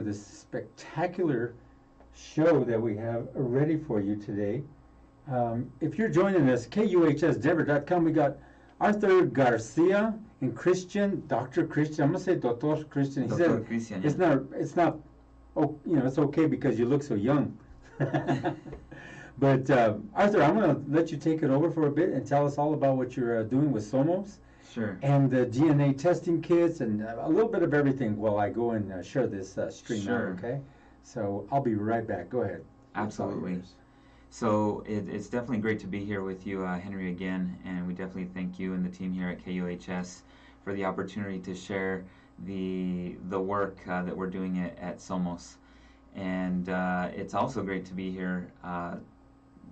This spectacular show that we have ready for you today. If you're joining us, KUHSdenver.com, we got Arthur Garcia and Dr. Christian. I'm gonna say Dr. Christian. He Dr. said Christian, it's not, oh, it's okay because you look so young. But Arthur, I'm gonna let you take it over for a bit and tell us all about what you're doing with Somos. Sure. And the DNA testing kits and a little bit of everything while I go and share this stream out, okay? So I'll be right back. Go ahead. Absolutely. So it's definitely great to be here with you, Henry, again, and we definitely thank you and the team here at KUHS for the opportunity to share the work that we're doing at Somos. And it's also great to be here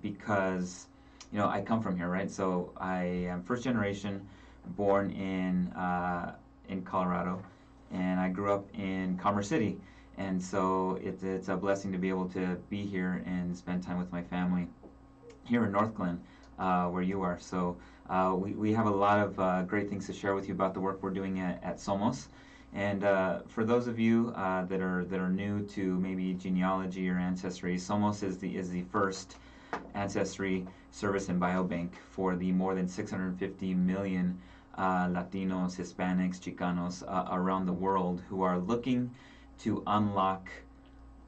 because, I come from here, right? So I am first generation, born in Colorado, and I grew up in Commerce City, and so it's a blessing to be able to be here and spend time with my family here in North Glen, where you are. So we have a lot of great things to share with you about the work we're doing at Somos. And for those of you that are new to maybe genealogy or ancestry, Somos is the first ancestry service and biobank for the more than 650 million Latinos, Hispanics, Chicanos around the world who are looking to unlock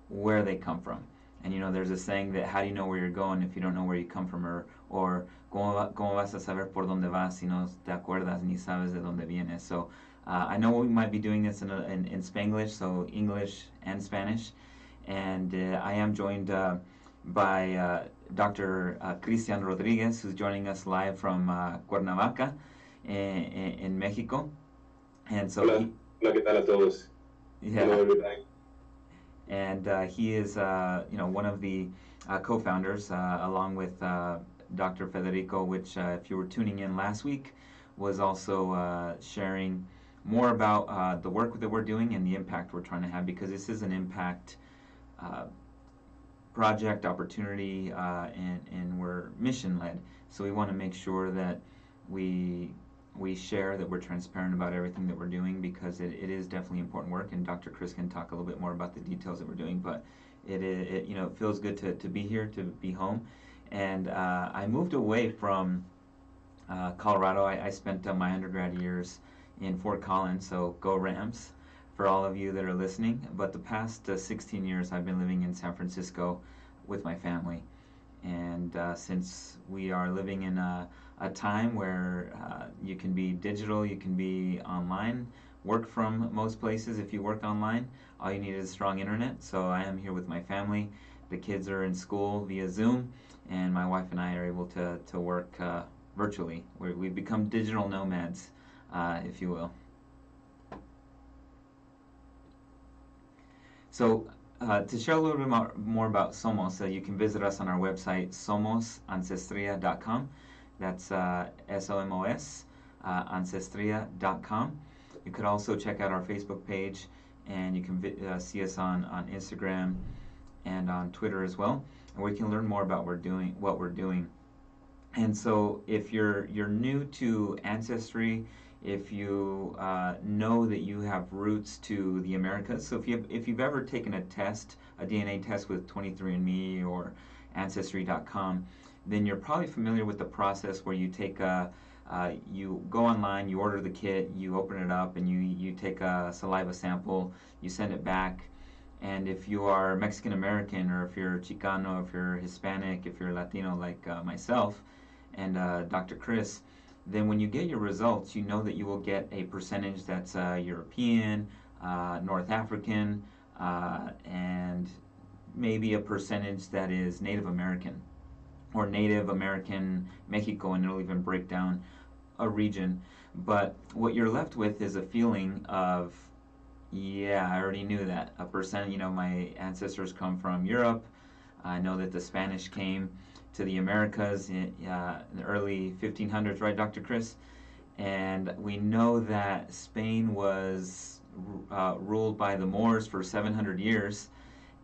where they come from. And there's a saying that how do you know where you're going if you don't know where you come from, or cómo vas a saber por dónde vas si no te acuerdas ni sabes de dónde vienes. So I know we might be doing this in Spanglish, so English and Spanish, and I am joined by Dr. Cristian Rodriguez, who's joining us live from Cuernavaca in Mexico. And so Hola, ¿qué tal a todos? Yeah. Hello, everybody. And he is one of the co-founders along with Dr. Federico, which if you were tuning in last week, was also sharing more about the work that we're doing and the impact we're trying to have, because this is an impact project opportunity, and we're mission led. So we want to make sure that we share, that we're transparent about everything that we're doing, because it is definitely important work, and Dr. Chris can talk a little bit more about the details that we're doing, but it feels good to be here, to be home. And I moved away from Colorado. I spent my undergrad years in Fort Collins, so go Rams for all of you that are listening. But the past 16 years I've been living in San Francisco with my family. And since we are living in a time where you can be digital, you can be online, work from most places. If you work online, all you need is strong internet. So I am here with my family. The kids are in school via Zoom, and my wife and I are able to work virtually. We've become digital nomads, if you will. So to share a little bit more about Somos, you can visit us on our website, somosancestria.com. That's SOMOS, ancestria.com. You could also check out our Facebook page, and you can see us on Instagram and on Twitter as well, and where you can learn more about what we're doing. And so if you're new to ancestry, if you know that you have roots to the Americas, so if you've ever taken a DNA test with 23andMe or Ancestry.com, then you're probably familiar with the process where you you go online, you order the kit, you open it up, and you take a saliva sample, you send it back, and if you are Mexican American, or if you're Chicano, if you're Hispanic, if you're Latino like myself and Dr. Chris, then when you get your results, you know that you will get a percentage that's European, North African, and maybe a percentage that is Native American, or Native American Mexico, and it'll even break down a region. But what you're left with is a feeling of, yeah, I already knew that. A percent, my ancestors come from Europe. I know that the Spanish came to the Americas in the early 1500s, right, Dr. Chris? And we know that Spain was ruled by the Moors for 700 years,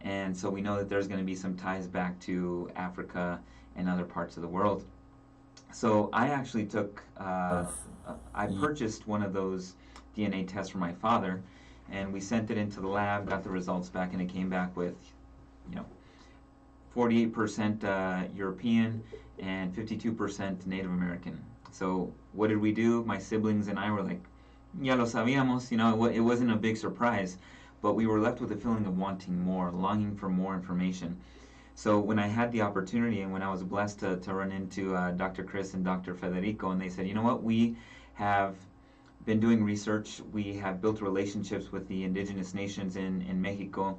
and so we know that there's going to be some ties back to Africa and other parts of the world. So I actually I purchased one of those DNA tests for my father, and we sent it into the lab, got the results back, and it came back with, you know, 48% European and 52% Native American. So what did we do? My siblings and I were like, ya lo sabíamos, you know, it wasn't a big surprise, but we were left with a feeling of wanting more, longing for more information. So when I had the opportunity and when I was blessed to run into Dr. Chris and Dr. Federico, and they said, you know what, we have been doing research, we have built relationships with the indigenous nations in Mexico,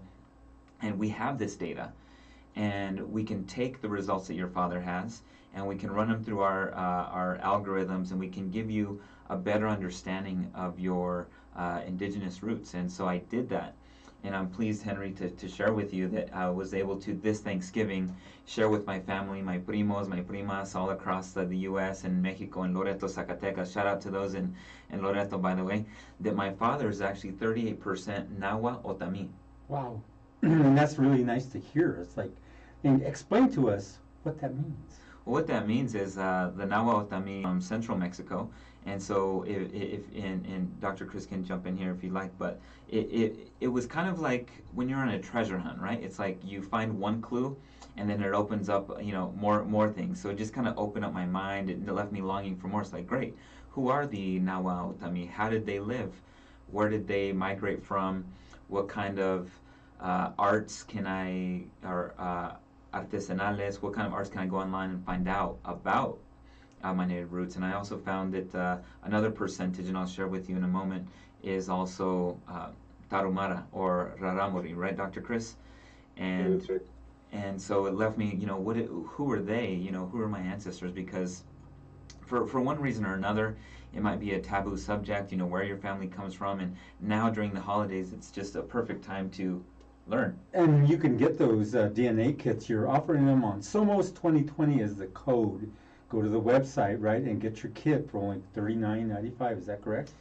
and we have this data. And we can take the results that your father has, and we can run them through our algorithms, and we can give you a better understanding of your indigenous roots. And so I did that. And I'm pleased, Henry, to share with you that I was able to, this Thanksgiving, share with my family, my primos, my primas, all across the U.S. and Mexico and Loreto, Zacatecas. Shout out to those in Loreto, by the way, that my father is actually 38% Nahua Otami. Wow. And that's really nice to hear. It's like, and explain to us what that means. Well, what that means is the Nahua Otami from central Mexico. And so and Dr. Chris can jump in here if you'd like, but it was kind of like when you're on a treasure hunt, right? It's like you find one clue and then it opens up, you know, more things. So it just kind of opened up my mind. It left me longing for more. It's like, great, who are the Nahua Otami? How did they live? Where did they migrate from? What kind of arts can I, or artesanales, what kind of arts can I go online and find out about my native roots? And I also found that another percentage, and I'll share with you in a moment, is also Tarumara or Raramuri, right, Dr. Chris? And Yeah, that's right. and so it left me, you know, who are they? You know, who are my ancestors? Because for one reason or another, it might be a taboo subject, you know, where your family comes from. And now during the holidays, it's just a perfect time to learn. And you can get those DNA kits. You're offering them on Somos 2020 is the code. Go to the website, right, and get your kit for only $39.95. Is that correct?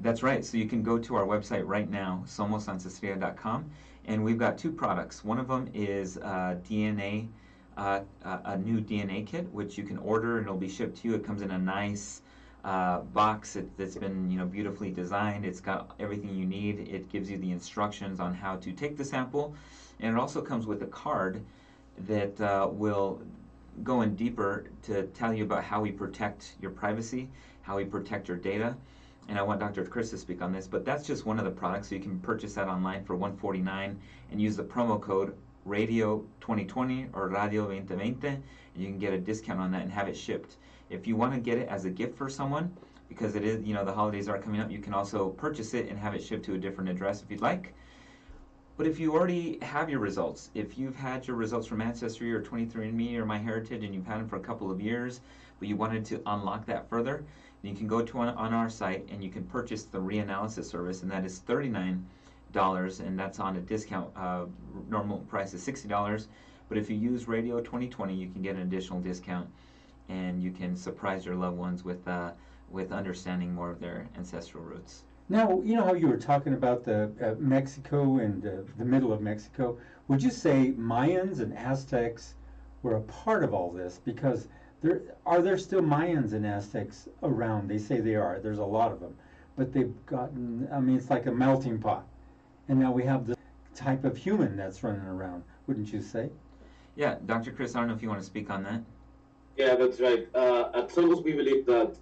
That's right. So you can go to our website right now, somosancestria.com, and we've got two products. One of them is DNA, a new DNA kit, which you can order and it'll be shipped to you. It comes in a nice box that's been, you know, beautifully designed. It's got everything you need. It gives you the instructions on how to take the sample, and it also comes with a card that will go in deeper to tell you about how we protect your privacy, how we protect your data. And I want Dr. Chris to speak on this, but that's just one of the products. So you can purchase that online for $149 and use the promo code Radio 2020 or Radio 2020, and you can get a discount on that and have it shipped. If you want to get it as a gift for someone, because it is, you know, the holidays are coming up, you can also purchase it and have it shipped to a different address if you'd like. But if you already have your results, if you've had your results from Ancestry or 23andMe or MyHeritage and you've had them for a couple of years, but you wanted to unlock that further, then you can go to on our site and you can purchase the reanalysis service, and that is $39, and that's on a discount. Normal price is $60, but if you use Radio 2020, you can get an additional discount, and you can surprise your loved ones with understanding more of their ancestral roots. Now, you know how you were talking about the Mexico and the middle of Mexico. Would you say Mayans and Aztecs were a part of all this? Because there still Mayans and Aztecs around? They say they are. There's a lot of them, but they've gotten. I mean, it's like a melting pot. And now we have the type of human that's running around. Wouldn't you say? Yeah, Dr. Chris, I don't know if you want to speak on that. Yeah, that's right. At Somos, we believe that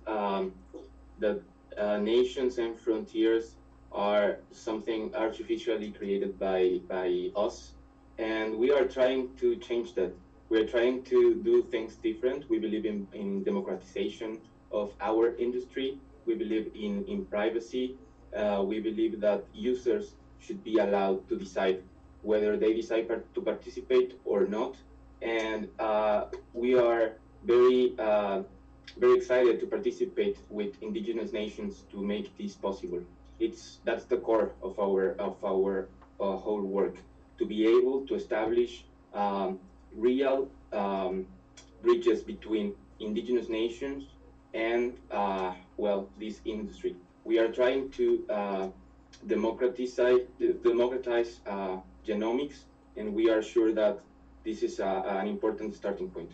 nations and frontiers are something artificially created by us, and we are trying to change that. We're trying to do things different. We believe in democratization of our industry. We believe in privacy. We believe that users should be allowed to decide whether they decide to participate or not. And we are very excited to participate with indigenous nations to make this possible. That's the core of our whole work, to be able to establish real bridges between indigenous nations and this industry. We are trying to democratize genomics, and we are sure that this is an important starting point.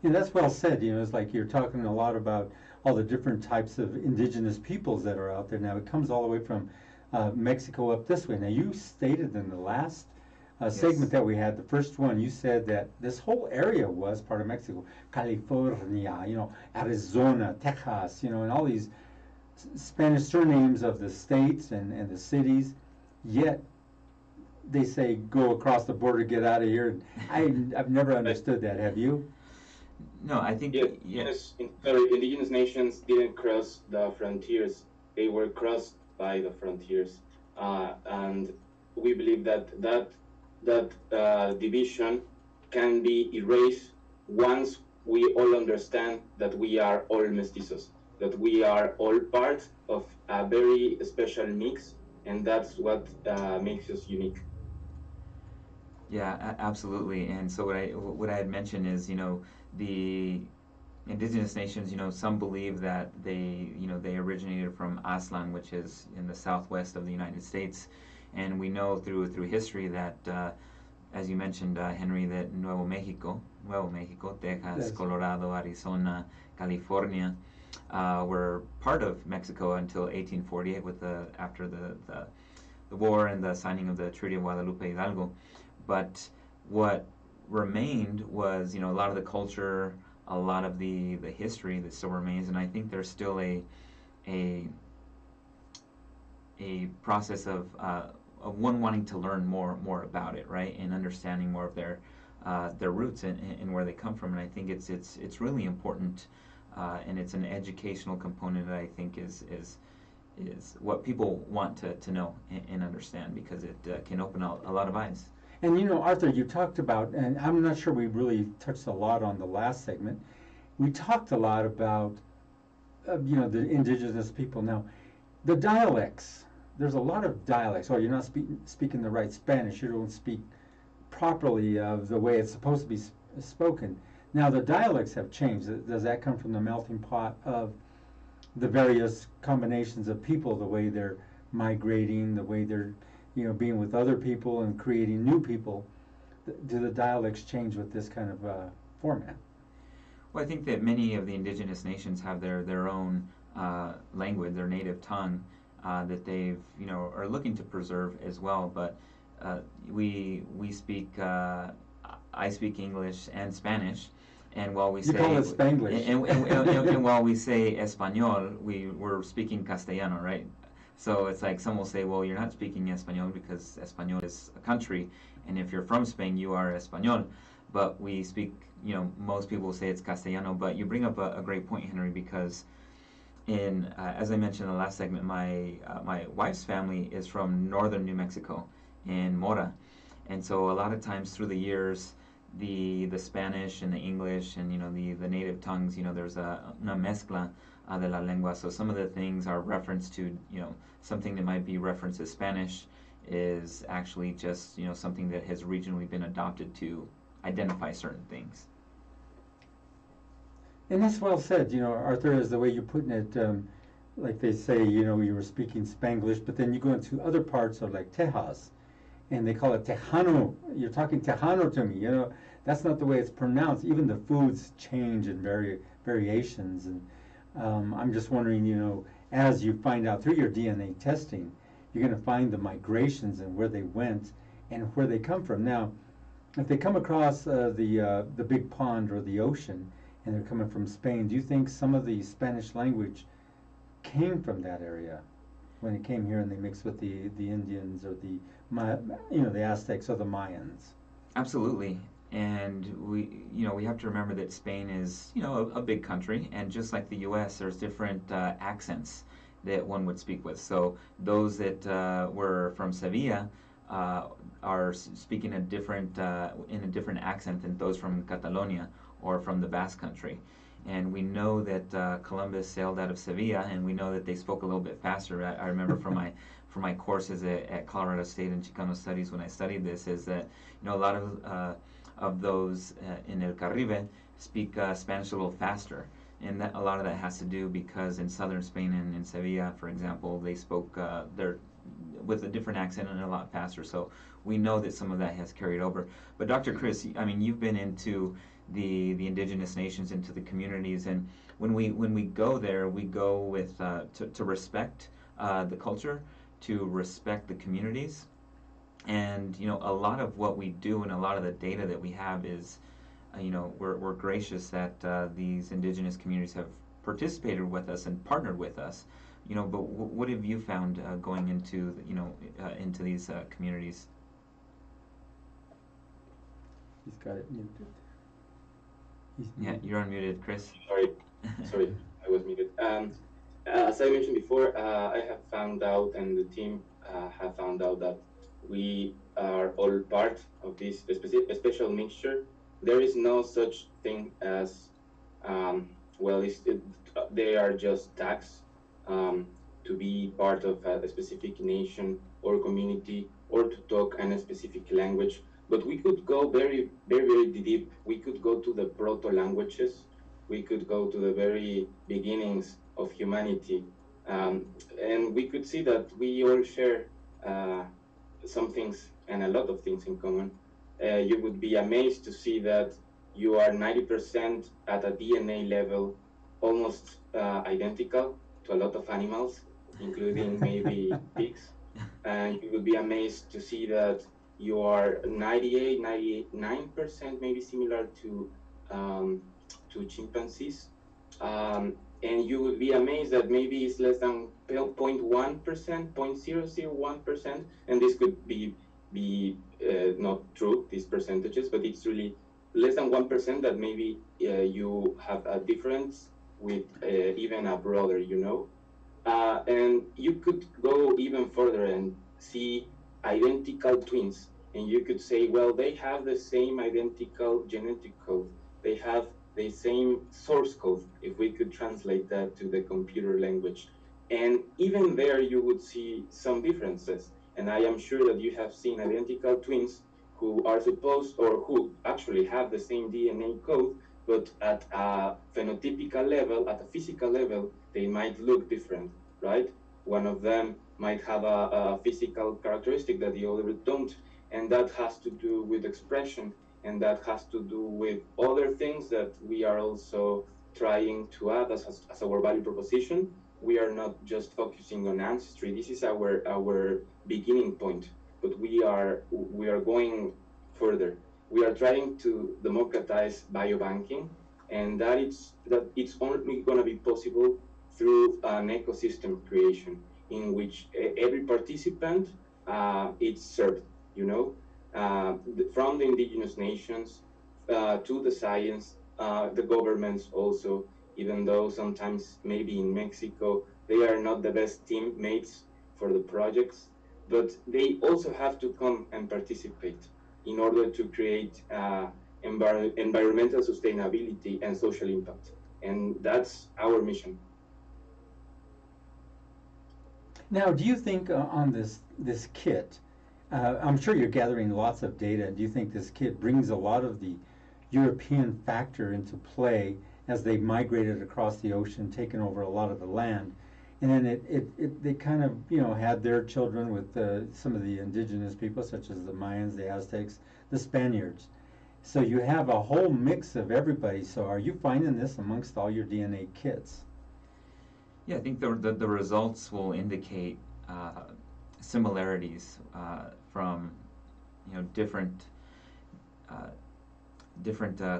Yeah, that's well said. You know, it's like you're talking a lot about all the different types of indigenous peoples that are out there now. It comes all the way from Mexico up this way. Now, you stated in the last Yes. segment that we had, the first one, you said that this whole area was part of Mexico. California, Arizona, Texas, and all these Spanish surnames of the states and the cities. Yet they say go across the border, get out of here. I've never understood that. Have you? No, I think Yes, indigenous nations didn't cross the frontiers. They were crossed by the frontiers, and we believe that division can be erased once we all understand that we are all mestizos, that we are all part of a very special mix, and that's what makes us unique. Yeah, absolutely. And so what I had mentioned is, the indigenous nations, some believe that they originated from Aztlan, which is in the southwest of the United States, and we know through history that, as you mentioned, Henry, that Nuevo Mexico, Texas, Yes. Colorado, Arizona, California, were part of Mexico until 1848 after the war and the signing of the Treaty of Guadalupe Hidalgo. But what remained was, a lot of the culture, a lot of the history that still remains, and I think there's still a process of one wanting to learn more about it, right, and understanding more of their roots and where they come from. And I think it's really important, and it's an educational component that I think is what people want to know and understand, because it can open a lot of eyes. And Arthur, you talked about, and I'm not sure we really touched a lot on the last segment. We talked a lot about, the indigenous people. Now, the dialects. There's a lot of dialects. Oh, you're not speaking the right Spanish. You don't speak properly of the way it's supposed to be spoken. Now, the dialects have changed. Does that come from the melting pot of the various combinations of people, the way they're migrating, the way they're being with other people and creating new people? Do the dialects change with this kind of format? Well, I think that many of the indigenous nations have their own language, their native tongue, that they've are looking to preserve as well. But we speak. I speak English and Spanish, and while we You call it Spanglish. And while we say Español, we're speaking Castellano, right? So it's like some will say, well, you're not speaking Espanol because Espanol is a country, and if you're from Spain, you are Espanol. But we speak, most people say it's Castellano. But you bring up a great point, Henry, because as I mentioned in the last segment, my wife's family is from northern New Mexico, in Mora, and so a lot of times through the years, the Spanish and the English and the native tongues, there's una mezcla de la lengua. So some of the things are reference to, something that might be referenced as Spanish is actually just, something that has regionally been adopted to identify certain things. And that's well said, Arthur, is the way you're putting it. Like they say, you were speaking Spanglish, but then you go into other parts of like Tejas, and they call it Tejano. You're talking Tejano to me, That's not the way it's pronounced. Even the foods change in variations. And I'm just wondering, as you find out through your DNA testing, you're going to find the migrations and where they went and where they come from. Now, if they come across the big pond or the ocean and they're coming from Spain, do you think some of the Spanish language came from that area when it came here and they mixed with the Indians or the Aztecs or the Mayans? Absolutely. And we have to remember that Spain is, a big country, and just like the U.S., there's different accents that one would speak with. So those that were from Sevilla are speaking in a different accent than those from Catalonia or from the Basque Country. And we know that Columbus sailed out of Sevilla, and we know that they spoke a little bit faster. I remember from my courses at Colorado State in Chicano Studies when I studied this, is that a lot of those in El Caribe speak Spanish a little faster, and a lot of that has to do because in southern Spain and in Sevilla, for example, they spoke with a different accent and a lot faster. So we know that some of that has carried over. But Dr. Chris, I mean, you've been into the indigenous nations, into the communities, and when we go there, we go with to respect the culture, to respect the communities. And a lot of what we do and a lot of the data that we have is, we're gracious that these indigenous communities have participated with us and partnered with us. But what have you found going into into these communities? He's got it muted. Yeah, you're unmuted, Chris. Sorry, I was muted. As I mentioned before, I have found out, and the team have found out that we are all part of this special mixture. There is no such thing as, they are just tags to be part of a specific nation or community or to talk in a specific language. But we could go very, very, very deep. We could go to the proto languages. We could go to the very beginnings of humanity. And we could see that we all share some things and a lot of things in common. You would be amazed to see that you are 90% at a DNA level, almost identical to a lot of animals, including maybe pigs. And you would be amazed to see that you are 98, 99% maybe similar to chimpanzees. And you would be amazed that maybe it's less than 0.1%, 0.001%, and this could be not true, these percentages, but it's really less than 1% that maybe you have a difference with even a brother, and you could go even further and see identical twins, and you could say, well, they have the same identical genetic code, they have the same source code, if we could translate that to the computer language. And even there, you would see some differences. And I am sure that you have seen identical twins who are supposed, or who actually have the same DNA code, but at a phenotypical level, at a physical level, they might look different, right? One of them might have a physical characteristic that the other don't, and that has to do with expression, and that has to do with other things that we are also trying to add as our value proposition. We are not just focusing on ancestry. This is our beginning point, but we are going further. We are trying to democratize biobanking, and that it's only going to be possible through an ecosystem creation in which every participant is served, from the indigenous nations to the science, the governments also, even though sometimes maybe in Mexico they are not the best teammates for the projects, but they also have to come and participate in order to create environmental sustainability and social impact. And that's our mission. Now, do you think on this kit, I'm sure you're gathering lots of data. Do you think this kit brings a lot of the European factor into play as they migrated across the ocean, taken over a lot of the land, and then they kind of had their children with some of the indigenous people, such as the Mayans, the Aztecs, the Spaniards. So you have a whole mix of everybody. So are you finding this amongst all your DNA kits? Yeah, I think the results will indicate similarities from different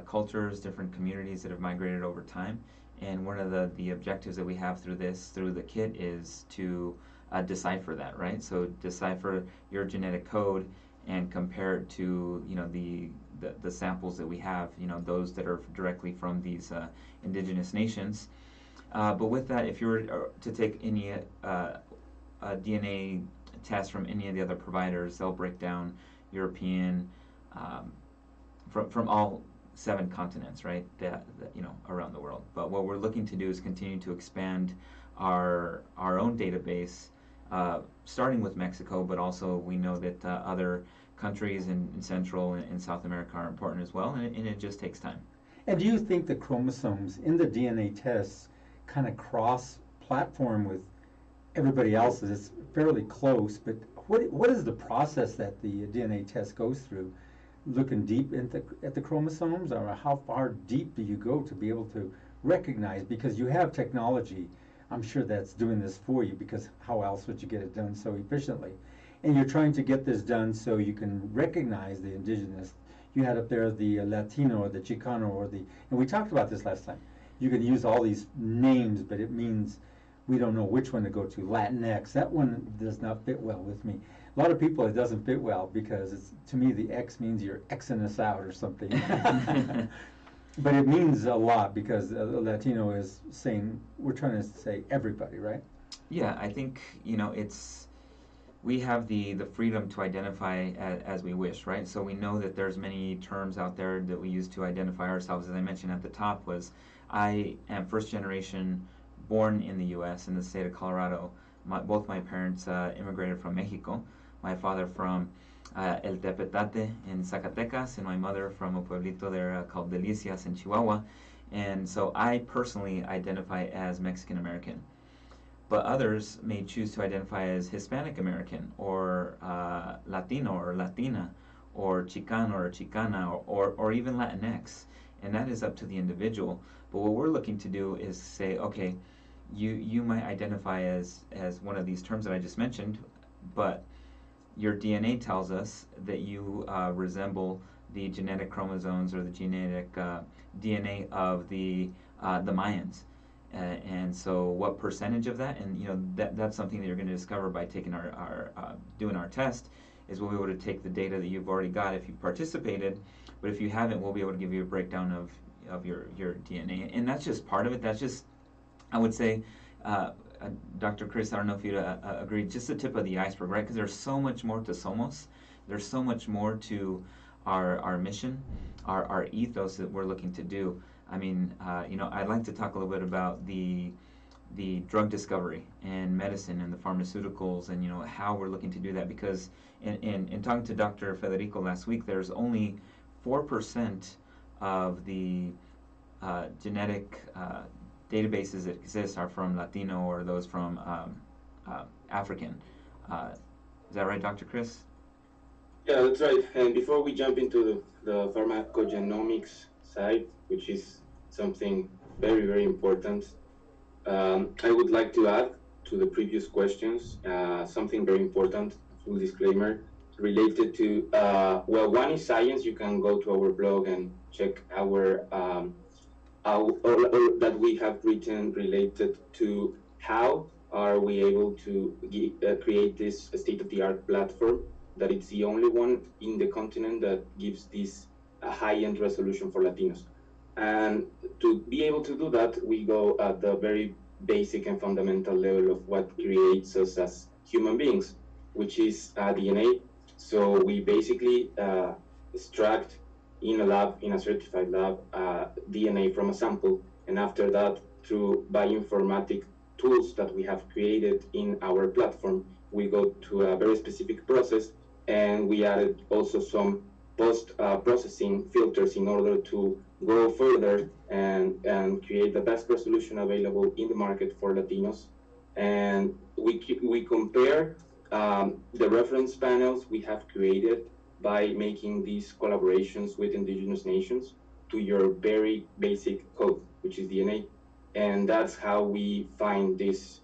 cultures, different communities that have migrated over time. And one of the objectives that we have through the kit is to decipher that, right? So decipher your genetic code and compare it to the samples that we have, those that are directly from these indigenous nations. But with that, if you were to take any DNA test from any of the other providers, they'll break down European from all 7 continents, right? That around the world. But what we're looking to do is continue to expand our own database, starting with Mexico, but also we know that other countries in Central and South America are important as well, and it just takes time. And do you think the chromosomes in the DNA tests kind of cross-platform with everybody else's? It's fairly close, but what is the process that the DNA test goes through? Looking deep at the chromosomes, or how far deep do you go to be able to recognize? Because you have technology I'm sure that's doing this for you, because how else would you get it done so efficiently? And you're trying to get this done so you can recognize the indigenous. You had up there the Latino or the Chicano or the, and we talked about this last time. You can use all these names, but it means we don't know which one to go to. Latinx, that one does not fit well with me. A lot of people, it doesn't fit well because it's, to me, the X means you're Xing us out or something. But it means a lot because Latino is saying, we're trying to say everybody, right? Yeah, I think, we have the freedom to identify as we wish, right? So we know that there's many terms out there that we use to identify ourselves. As I mentioned at the top, was I am first generation born in the U.S. in the state of Colorado. Both my parents immigrated from Mexico. My father from El Tepetate in Zacatecas, and my mother from a pueblito there called Delicias in Chihuahua. And so I personally identify as Mexican American. But others may choose to identify as Hispanic American or Latino or Latina or Chicano or Chicana or even Latinx. And that is up to the individual. But what we're looking to do is say, okay, you might identify as one of these terms that I just mentioned, but your DNA tells us that you resemble the genetic chromosomes or the genetic DNA of the Mayans. And so what percentage of that, and that's something that you're going to discover by taking our doing our test, is we'll be able to take the data that you've already got if you participated, but if you haven't, we'll be able to give you a breakdown of your DNA. And that's just part of it. That's just, I would say, Dr. Chris, I don't know if you'd agree, just the tip of the iceberg, right? Because there's so much more to Somos. There's so much more to our mission, our ethos that we're looking to do. I mean, I'd like to talk a little bit about the drug discovery and medicine and the pharmaceuticals and, how we're looking to do that. Because in talking to Dr. Federico last week, there's only 4% of the genetic databases that exist are from Latino or those from African. Is that right, Dr. Chris? Yeah, that's right. And before we jump into the pharmacogenomics side, which is something very, very important, I would like to add to the previous questions something very important, full disclaimer, related to, one is science. You can go to our blog and check our that we have written related to how are we able to create this state-of-the-art platform that it's the only one in the continent that gives this high-end resolution for Latinos. And to be able to do that, we go at the very basic and fundamental level of what creates us as human beings, which is DNA. So we basically extract in a lab, in a certified lab, DNA from a sample, and after that, through bioinformatic tools that we have created in our platform, we go to a very specific process, and we added also some post-processing filters in order to go further and create the best resolution available in the market for Latinos. And we compare the reference panels we have created by making these collaborations with indigenous nations to your very basic code, which is DNA. And that's how we find this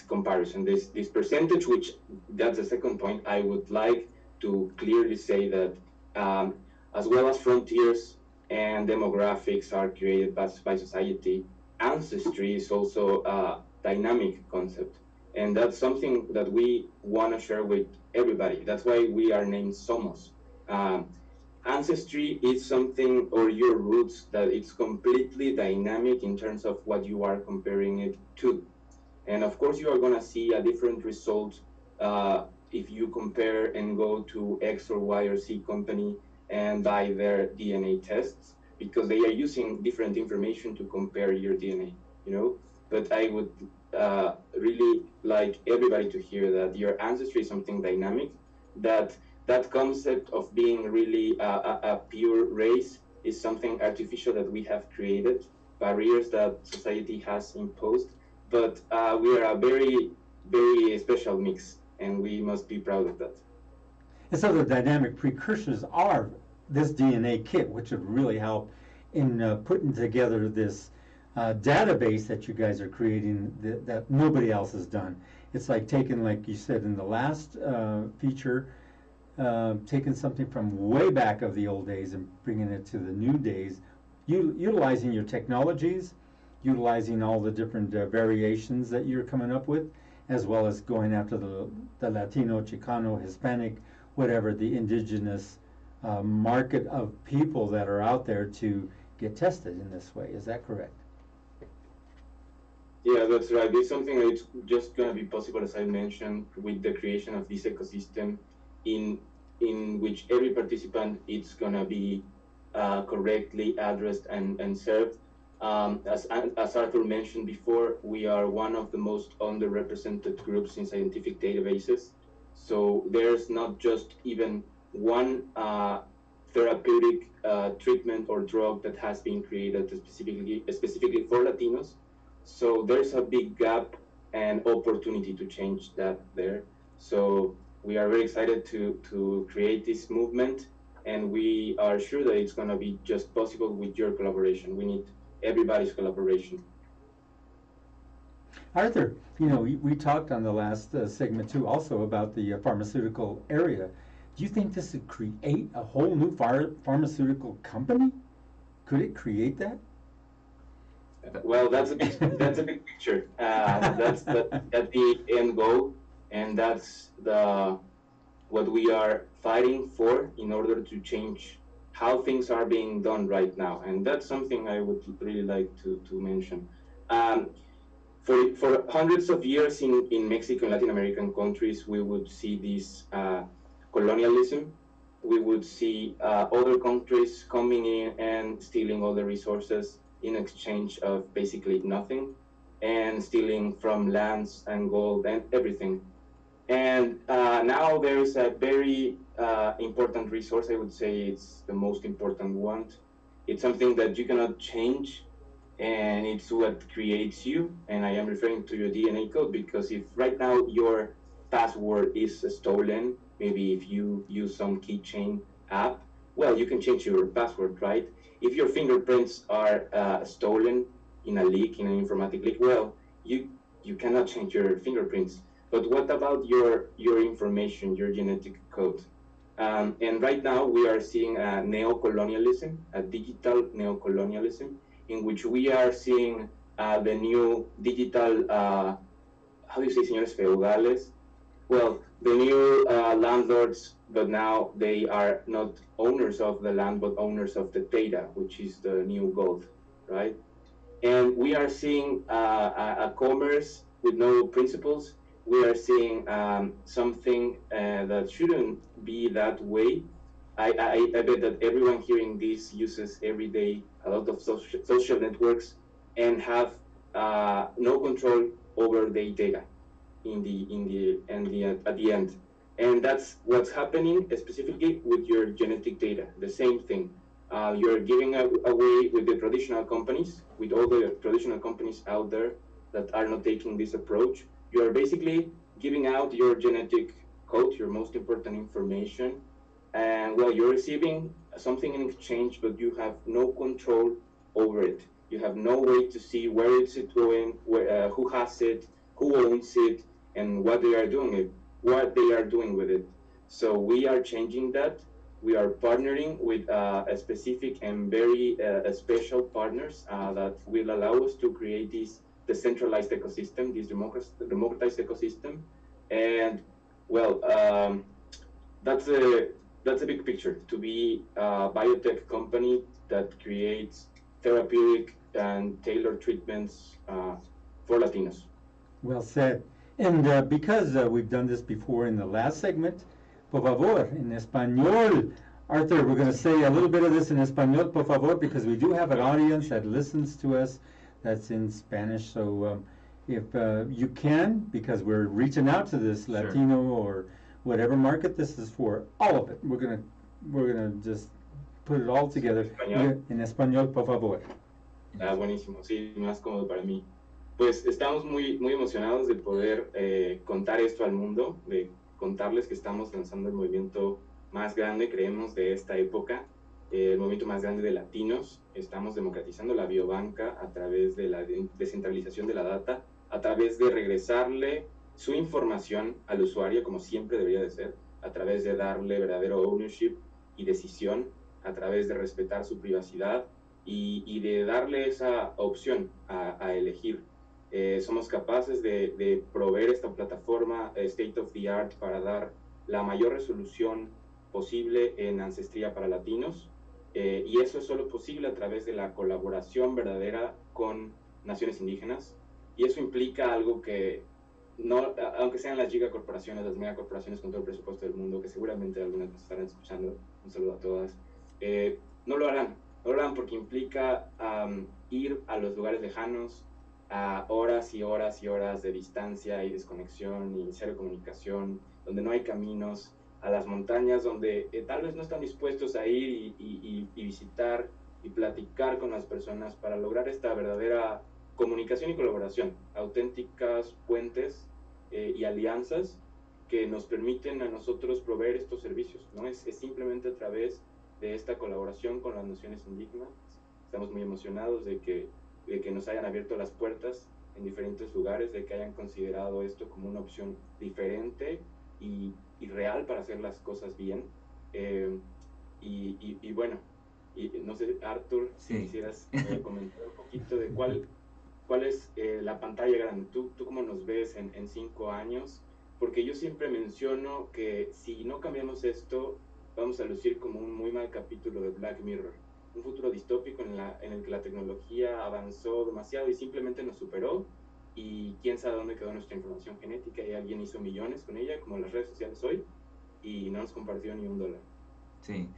comparison, this percentage, which that's the second point. I would like to clearly say that as well as frontiers and demographics are created by society, ancestry is also a dynamic concept. And that's something that we want to share with everybody. That's why we are named Somos. Ancestry is something, or your roots, that it's completely dynamic in terms of what you are comparing it to. And of course, you are going to see a different result if you compare and go to X or Y or Z company and buy their DNA tests, because they are using different information to compare your DNA, But I would really like everybody to hear that your ancestry is something dynamic, that concept of being really a pure race is something artificial that we have created, barriers that society has imposed, but we are a very, very special mix, and we must be proud of that. And so the dynamic precursors are this DNA kit, which would really help in putting together this database that you guys are creating that nobody else has done. It's like taking, like you said in the last feature, taking something from way back of the old days and bringing it to the new days, utilizing your technologies, utilizing all the different variations that you're coming up with, as well as going after the Latino, Chicano, Hispanic, whatever, the indigenous market of people that are out there to get tested in this way. Is that correct? Yeah, that's right. It's something that's just going to be possible, as I mentioned, with the creation of this ecosystem in which every participant is going to be correctly addressed and served. As Arthur mentioned before, we are one of the most underrepresented groups in scientific databases. So there's not just even one therapeutic treatment or drug that has been created specifically for Latinos. So there's a big gap and opportunity to change that there. So we are very excited to create this movement, and we are sure that it's going to be just possible with your collaboration. We need everybody's collaboration. Arthur, we talked on the last segment too also about the pharmaceutical area. Do you think this would create a whole new pharmaceutical company? Could it create that? Well, that's a big picture. That's the end goal, and that's what we are fighting for in order to change how things are being done right now. And that's something I would really like to mention. For hundreds of years in Mexico and Latin American countries, we would see this colonialism. We would see other countries coming in and stealing all the resources in exchange of basically nothing, and stealing from lands and gold and everything. And now there is a very important resource. I would say it's the most important one. It's something that you cannot change, and it's what creates you. And I am referring to your DNA code, because if right now your password is stolen, maybe if you use some keychain app, well, you can change your password, right? If your fingerprints are stolen in a leak, in an informatic leak, well, you cannot change your fingerprints. But what about your information, your genetic code? And right now we are seeing a neocolonialism, a digital neocolonialism, in which we are seeing the new digital, how do you say, señores feudales? Well, the new landlords, but now they are not owners of the land, but owners of the data, which is the new gold, right? And we are seeing a commerce with no principles. We are seeing something that shouldn't be that way. I bet that everyone hearing this uses every day a lot of social networks and have no control over their data at the end. And that's what's happening specifically with your genetic data. The same thing. You're giving away with the traditional companies, with all the traditional companies out there that are not taking this approach. You are basically giving out your genetic code, your most important information, and well, you're receiving something in exchange, but you have no control over it. You have no way to see where it's going, who has it, who owns it, and what they are doing with it. So we are changing that. We are partnering with a specific and very special partners that will allow us to create this decentralized ecosystem, this democratized ecosystem. And well, that's a big picture, to be a biotech company that creates therapeutic and tailored treatments for Latinos. Well said. And because we've done this before in the last segment, por favor, en español. Arthur, we're going to say a little bit of this in español, por favor, because we do have an audience that listens to us that's in Spanish. So if you can, because we're reaching out to this Latino or whatever market, this is for all of it. We're gonna just put it all together. En español, por favor. Buenísimo, sí, más cómodo para mí. Pues estamos muy emocionados de poder contar esto al mundo, de contarles que estamos lanzando el movimiento más grande, creemos, de esta época. el movimiento más grande de latinos. Estamos democratizando la biobanca a través de la descentralización de la data, a través de regresarle su información al usuario, como siempre debería de ser, a través de darle verdadero ownership y decisión, a través de respetar su privacidad y de darle esa opción a elegir. Somos capaces de proveer esta plataforma state of the art para dar la mayor resolución posible en ancestría para latinos, y eso es solo posible a través de la colaboración verdadera con naciones indígenas, y eso implica algo que no, aunque sean las gigacorporaciones, las megacorporaciones con todo el presupuesto del mundo, que seguramente algunas nos estarán escuchando, un saludo a todas, no lo harán, no lo harán porque implica ir a los lugares lejanos, a horas y horas y horas de distancia y desconexión y cero comunicación, donde no hay caminos, a las montañas donde tal vez no están dispuestos a ir y visitar y platicar con las personas para lograr esta verdadera comunicación y colaboración, auténticas puentes y alianzas que nos permiten a nosotros proveer estos servicios, ¿no? Es simplemente a través de esta colaboración con las naciones indígenas. Estamos muy emocionados de que nos hayan abierto las puertas en diferentes lugares, de que hayan considerado esto como una opción diferente y real para hacer las cosas bien. Y bueno, no sé, Arthur, si quisieras comentar un poquito de cuál es la pantalla grande. ¿Tú cómo nos ves en 5 años? Porque yo siempre menciono que si no cambiamos esto, vamos a lucir como un muy mal capítulo de Black Mirror. Un futuro distópico en el que la tecnología avanzó demasiado y simplemente nos superó, y quién sabe dónde quedó nuestra información genética, y alguien hizo millones con ella, como las redes sociales hoy, y no nos compartió ni $1. Sí.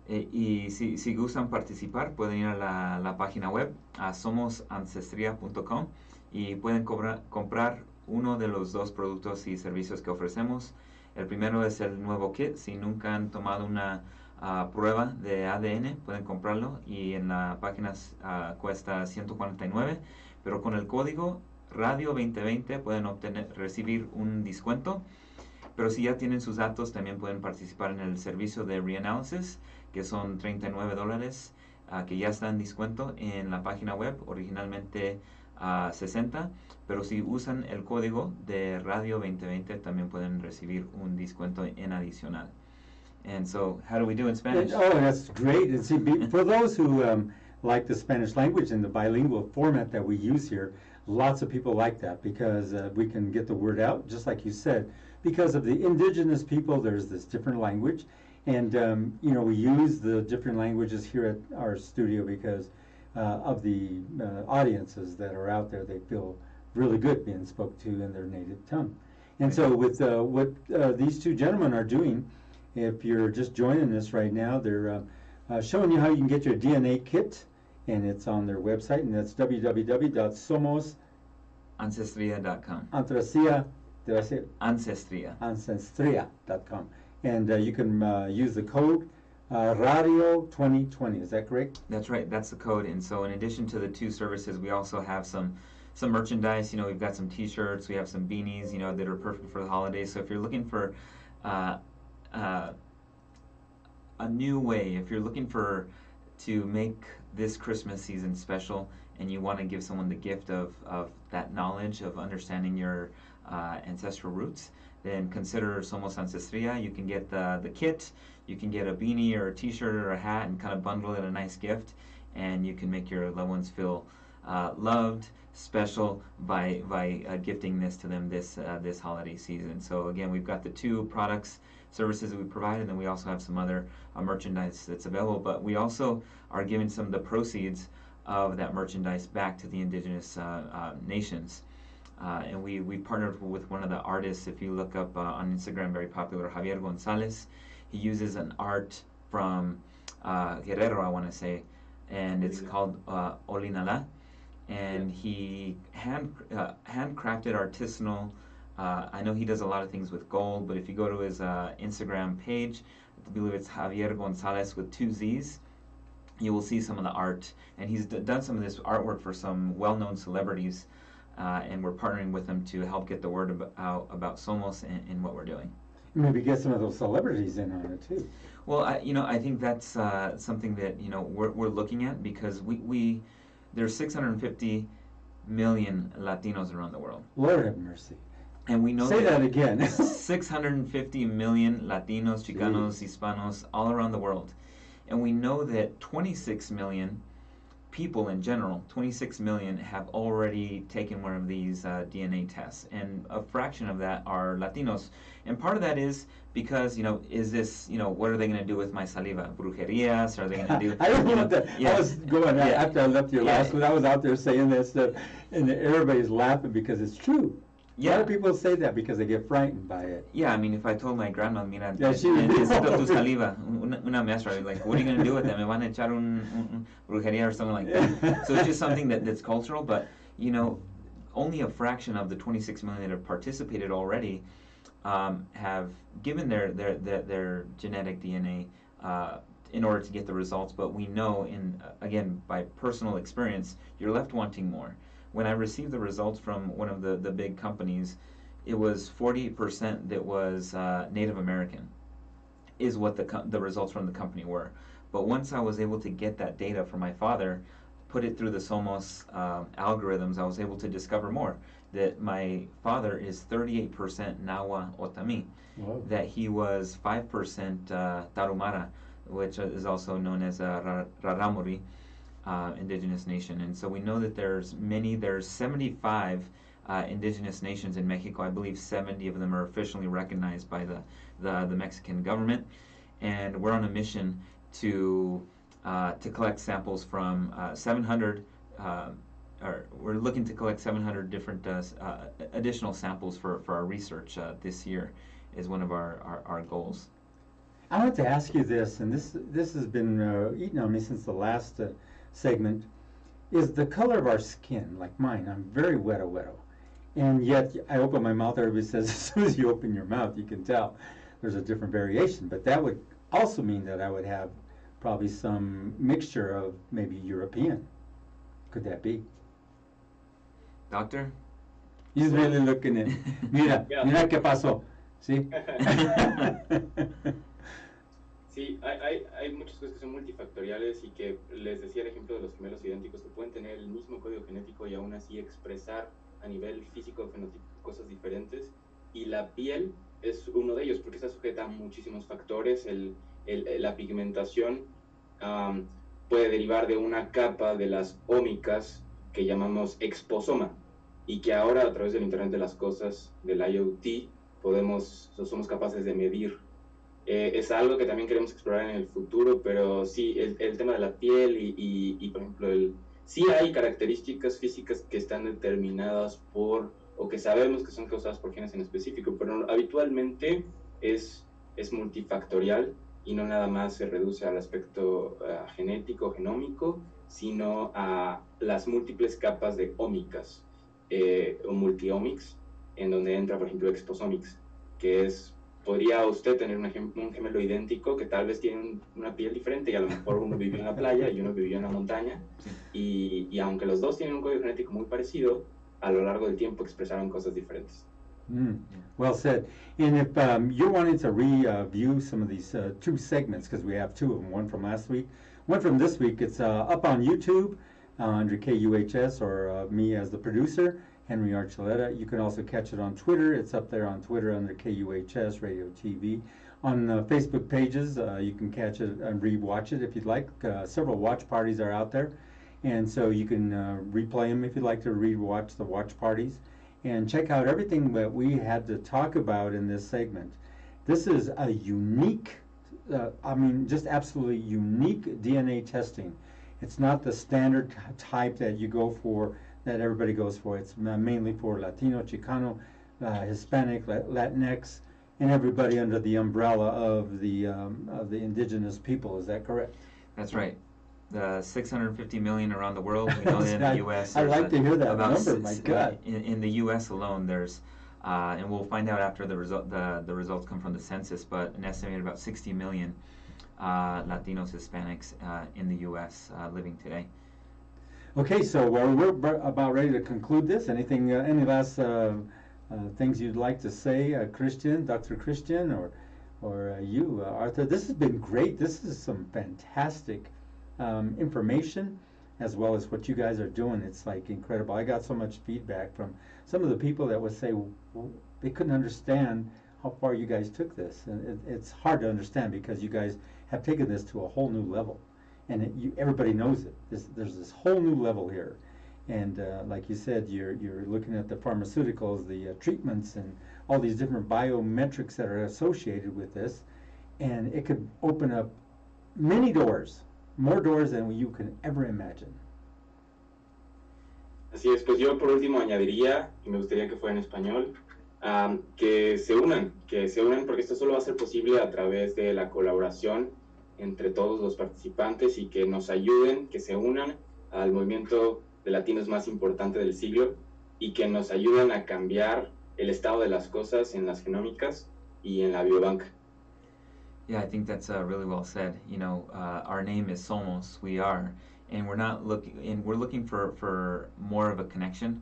Y si gustan participar, pueden ir a la página web, a somosancestria.com, y pueden comprar uno de los 2 productos y servicios que ofrecemos. El primero es el nuevo kit. Si nunca han tomado una prueba de ADN, pueden comprarlo, y en la página cuesta $149, pero con el código Radio 2020 pueden recibir un descuento. Pero si ya tienen sus datos, también pueden participar en el servicio de reanalysis, que son $39, que ya está en descuento en la página web, originalmente $60, pero si usan el código de Radio 2020 también pueden recibir un descuento en adicional. And so, how do we do in Spanish? Oh, that's great. And see, for those who like the Spanish language and the bilingual format that we use here, lots of people like that because we can get the word out, just like you said. Because of the indigenous people, there's this different language. And, we use the different languages here at our studio because of the audiences that are out there. They feel really good being spoke to in their native tongue. And so with what these 2 gentlemen are doing, if you're just joining us right now, they're showing you how you can get your DNA kit, and it's on their website, and that's www.somosancestria.com. Ancestria.com. And you can use the code Radio 2020. Is that correct? That's right. That's the code. And so, in addition to the 2 services, we also have some merchandise. We've got some T-shirts. We have some beanies. That are perfect for the holidays. So if you're looking for a new way, if you're looking to make this Christmas season special, and you want to give someone the gift of that knowledge of understanding your ancestral roots, then consider Somos Ancestria. You can get the kit, you can get a beanie or a t-shirt or a hat and kind of bundle it a nice gift, and you can make your loved ones feel loved, special by gifting this to them this holiday season. So again, we've got the 2 products, services that we provide, and then we also have some other merchandise that's available, but we also are giving some of the proceeds of that merchandise back to the indigenous nations. And we partnered with one of the artists. If you look up on Instagram, very popular, Javier Gonzalez. He uses an art from Guerrero, I want to say, and it's called Olinala. And he handcrafted artisanal. I know he does a lot of things with gold, but if you go to his Instagram page, I believe it's Javier Gonzalez with 2 Z's, you will see some of the art. And he's done some of this artwork for some well-known celebrities, and we're partnering with them to help get the word out about Somos and what we're doing. Maybe get some of those celebrities in on it too. Well, I think that's something that we're looking at because we there's 650 million Latinos around the world, Lord have mercy. and we know Say that again. 650 million Latinos, Chicanos, Hispanos all around the world, and we know that 26 million people in general, 26 million have already taken one of these DNA tests, and a fraction of that are Latinos. And part of that is because, is this, what are they going to do with my saliva? Brujerias? Are they going to do? I don't know what that. Yeah. I was going after I left your last one. I was out there saying that stuff, and everybody's laughing because it's true. A lot of people say that because they get frightened by it. Yeah, I mean, if I told my grandma, mira, Yeah, she would be necesito tu saliva, una muestra, like, what are you going to do with it? Me van a echar un brujeria or something like that. So it's just something that's cultural, but, only a fraction of the 26 million that have participated already have given their genetic DNA in order to get the results. But we know, again, by personal experience, you're left wanting more. When I received the results from one of the big companies, it was 48% that was Native American, is what the results from the company were. But once I was able to get that data from my father, put it through the Somos algorithms, I was able to discover more. That my father is 38% Nahua Otami, that he was 5% Tarumara, which is also known as Raramuri. Indigenous nation, and so we know that there's 75 indigenous nations in Mexico. I believe 70 of them are officially recognized by the Mexican government, and we're on a mission to collect samples from 700. Or we're looking to collect 700 different additional samples for our research this year. Is one of our goals. I want to ask you this, and this has been eating on me since the last segment. Is the color of our skin, like mine? I'm very weto, and yet I open my mouth. Everybody says as soon as you open your mouth, you can tell there's a different variation. But that would also mean that I would have probably some mixture of maybe European. Could that be? Doctor? He's really looking at. Mira, mira qué pasó. ¿Sí? Sí, hay muchas cosas que son multifactoriales y que les decía el ejemplo de los gemelos idénticos que pueden tener el mismo código genético y aún así expresar a nivel físico fenotípico cosas diferentes, y la piel es uno de ellos porque está sujeta a muchísimos factores. La pigmentación puede derivar de una capa de las ómicas que llamamos exposoma y que ahora a través del Internet de las Cosas, del IoT, somos capaces de medir. Es algo que también queremos explorar en el futuro, pero sí, el tema de la piel y por ejemplo, sí hay características físicas que están determinadas o que sabemos que son causadas por genes en específico, pero habitualmente es multifactorial y no nada más se reduce al aspecto genético, genómico, sino a las múltiples capas de ómicas o multiomics, en donde entra, por ejemplo, exposomics, que podría usted tener un gemelo idéntico que tal vez tiene una piel diferente y a lo mejor uno vivió en la playa y uno vivió en la montaña, y aunque los dos tienen un código genético muy parecido, a lo largo del tiempo expresaron cosas diferentes. Well said. And if you're wanting to review some of these two segments, because we have two of them, one from last week, one from this week, it's up on YouTube under KUHS, or me as the producer, Henry Archuleta. You can also catch it on Twitter. It's up there on Twitter under KUHS Radio TV. On Facebook pages, you can catch it and re-watch it if you'd like. Several watch parties are out there, and so you can replay them if you'd like to re-watch the watch parties. And check out everything that we had to talk about in this segment. This is a unique, just absolutely unique DNA testing. It's not the standard type that you go for, that everybody goes for. It's mainly for Latino, Chicano, Hispanic, Latinx, and everybody under the umbrella of the indigenous people. Is that correct? That's right. The 650 million around the world. We know that in the U.S. I like to hear that number. My God. In the U.S. alone, there's, and we'll find out after the results come from the census, but an estimated about 60 million Latinos, Hispanics in the U.S. Living today. Okay, so we're about ready to conclude this. Anything? Any last things you'd like to say, Christian, Dr. Christian, or you, Arthur. This has been great. This is some fantastic information, as well as what you guys are doing. It's like incredible. I got so much feedback from some of the people that would say they couldn't understand how far you guys took this. And it's hard to understand because you guys have taken this to a whole new level. And everybody knows it. There's this whole new level here. And like you said, you're looking at the pharmaceuticals, the treatments, and all these different biometrics that are associated with this. And it could open up many doors, more doors than you can ever imagine. Así es, pues yo por último añadiría, y me gustaría que fuera en español, que se unan porque esto solo va a ser posible a través de la colaboración entre todos los participantes y que nos ayuden, que se unan al movimiento de latinos más importante del siglo y que nos ayuden a cambiar el estado de las cosas en las genómicas y en la biobanca. Yeah, I think that's really well said. You know, our name is Somos, we are, and we're looking for more of a connection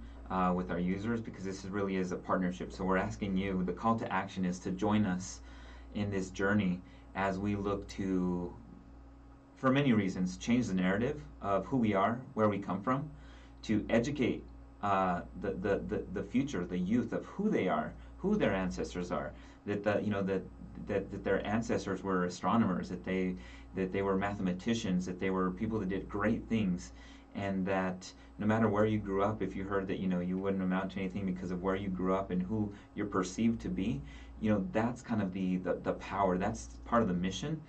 with our users, because this really is a partnership. So we're asking you, the call to action is to join us in this journey as we look to, for many reasons, change the narrative of who we are, where we come from, to educate the future, the youth, of who they are, who their ancestors are, that their ancestors were astronomers, that they were mathematicians, that they were people that did great things, and that no matter where you grew up, if you heard that you wouldn't amount to anything because of where you grew up and who you're perceived to be, that's kind of the power. That's part of the mission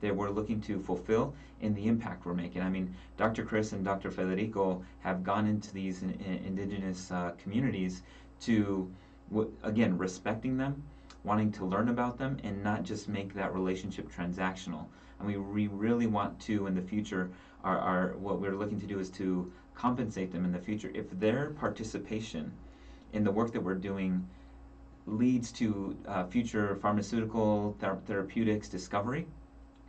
that we're looking to fulfill in the impact we're making. I mean, Dr. Chris and Dr. Federico have gone into these indigenous communities to, again, respecting them, wanting to learn about them, and not just make that relationship transactional. And we really want to, in the future, what we're looking to do is to compensate them in the future. If their participation in the work that we're doing leads to future pharmaceutical therapeutics discovery,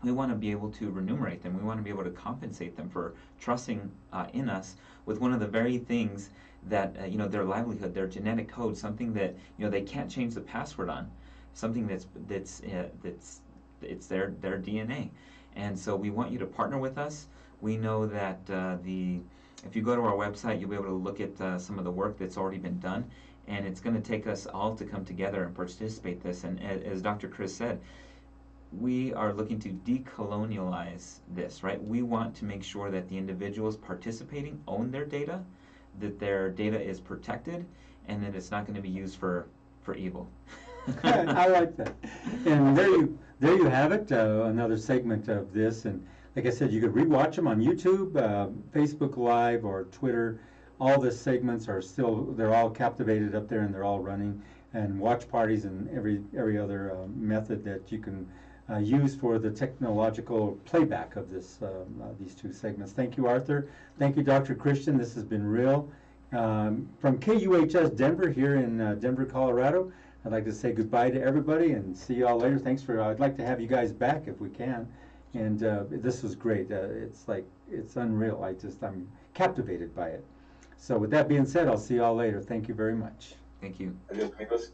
we want to be able to remunerate them. We want to be able to compensate them for trusting in us with one of the very things that their livelihood, their genetic code, something that they can't change the password on, something that's their DNA. And so we want you to partner with us. We know that if you go to our website, you'll be able to look at some of the work that's already been done, and it's going to take us all to come together and participate this. And as Dr. Chris said, we are looking to decolonialize this, right? We want to make sure that the individuals participating own their data, that their data is protected, and that it's not going to be used for evil. I like that. And there you have it, another segment of this. And like I said, you could rewatch them on YouTube, Facebook Live, or Twitter. All the segments are they're all captivated up there, and they're all running. And watch parties and every other method that you can use for the technological playback of these two segments. Thank you, Arthur. Thank you, Dr. Christian. This has been real. From KUHS Denver here in Denver, Colorado, I'd like to say goodbye to everybody and see you all later. I'd like to have you guys back if we can. And this was great. It's unreal. I'm captivated by it. So with that being said, I'll see you all later. Thank you very much. Thank you. Adiós, amigos.